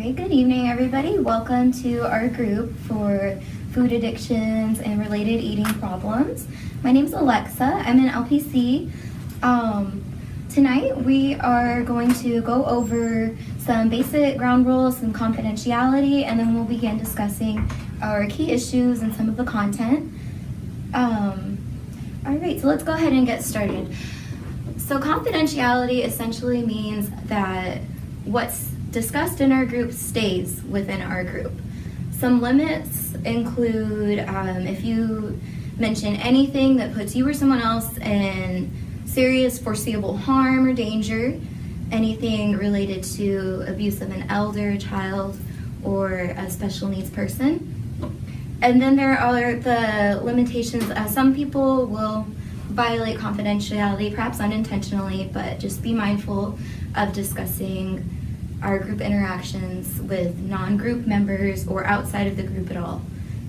right, good evening, everybody. Welcome to our group for food addictions and related eating problems. My name is Alexa. I'm an LPC. Tonight we are going to go over some basic ground rules, some confidentiality, and then we'll begin discussing our key issues and some of the content. All right, so let's go ahead and get started. So confidentiality essentially means that what's discussed in our group stays within our group. Some limits include if you mention anything that puts you or someone else in serious foreseeable harm or danger, anything related to abuse of an elder, child, or a special needs person. And then there are the limitations. Some people will violate confidentiality, perhaps unintentionally, but just be mindful of discussing our group interactions with non-group members or outside of the group at all.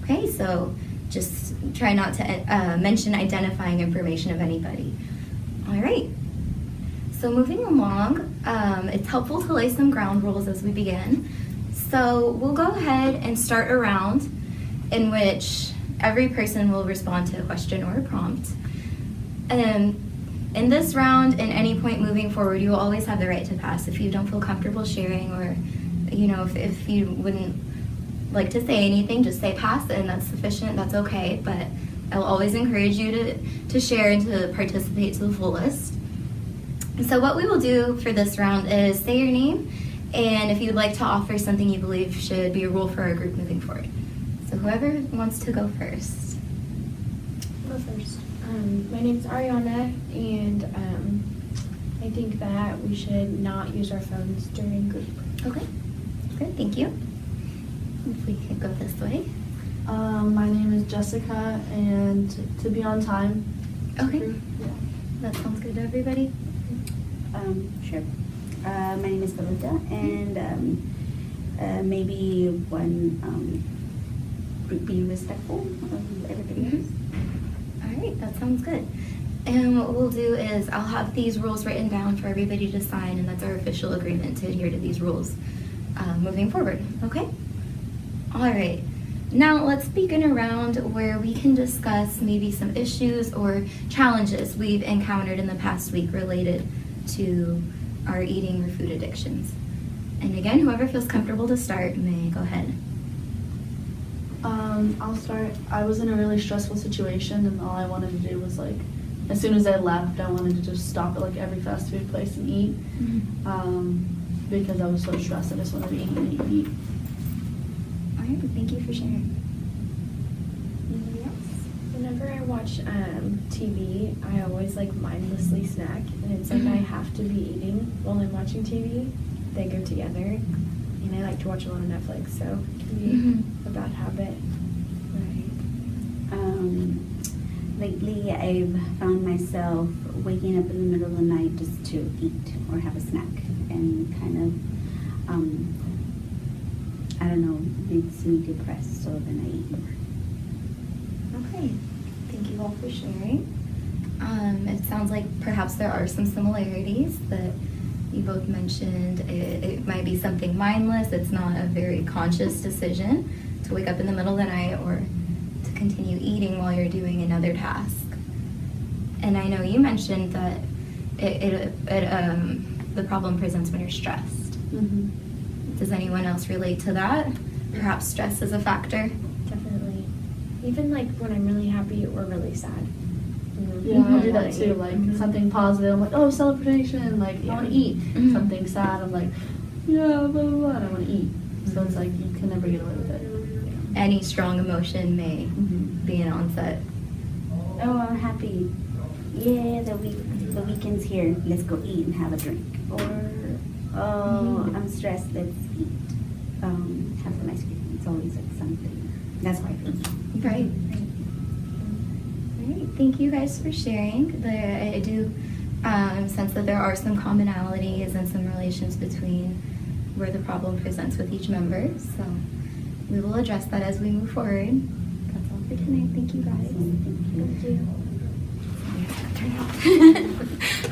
Okay, so just try not to mention identifying information of anybody. All right, so moving along, it's helpful to lay some ground rules as we begin. So we'll go ahead and start a round in which every person will respond to a question or a prompt. In this round, in any point moving forward, you will always have the right to pass. If you don't feel comfortable sharing, or if you wouldn't like to say anything, just say pass, and that's sufficient, that's okay. But I will always encourage you to share and to participate to the fullest. And so what we will do for this round is say your name, and if you'd like to offer something you believe should be a rule for our group moving forward. So whoever wants to go first. Go first. My name's Ariana, and I think that we should not use our phones during group. Okay, good, thank you. If we could go this way. My name is Jessica, and to be on time. Okay, Yeah. that sounds good to everybody. Sure. My name is Belinda, and maybe one be respectful of everybody else. All right, that sounds good. And what we'll do is I'll have these rules written down for everybody to sign, and that's our official agreement to adhere to these rules moving forward, okay? All right, now let's begin a round where we can discuss maybe some issues or challenges we've encountered in the past week related to our eating or food addictions. And again, whoever feels comfortable to start may go ahead. I'll start. I was in a really stressful situation, and all I wanted to do was, like, as soon as I left, I wanted to just stop at like every fast food place and eat. Because I was so stressed. I just wanted to eat and eat and eat. All right, thank you for sharing. Anybody else? Whenever I watch TV, I always like mindlessly snack, and it's like I have to be eating while I'm watching TV. They go together, and I like to watch a lot of Netflix, so it can be a bad habit. Lately, I've found myself waking up in the middle of the night just to eat or have a snack, and kind of, I don't know, makes me depressed, so then I eat more. Okay, thank you all for sharing. It sounds like perhaps there are some similarities that you both mentioned. It might be something mindless. It's not a very conscious decision to wake up in the middle of the night or to continue eating while you're doing another task. And I know you mentioned that the problem presents when you're stressed. Does anyone else relate to that? Perhaps stress is a factor? Definitely. Even like when I'm really happy or really sad. Yeah, I do that too. Like something positive, I'm like, oh, celebration. Like I want to eat. Something sad, I'm like, yeah, blah blah blah. And I want to eat. So it's like you can never get away with it. Any strong emotion may be an onset. Oh, I'm happy. Yeah, the weekend's here. Let's go eat and have a drink. Or, oh, I'm stressed. Let's eat. Have some ice cream. It's always like something. That's why I feel. Right. All right. Thank you guys for sharing. I do sense that there are some commonalities and some relations between where the problem presents with each member. So we will address that as we move forward. That's all for tonight. Thank you guys. Thank you.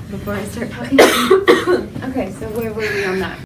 Before I start talking. Okay, so where were we on that?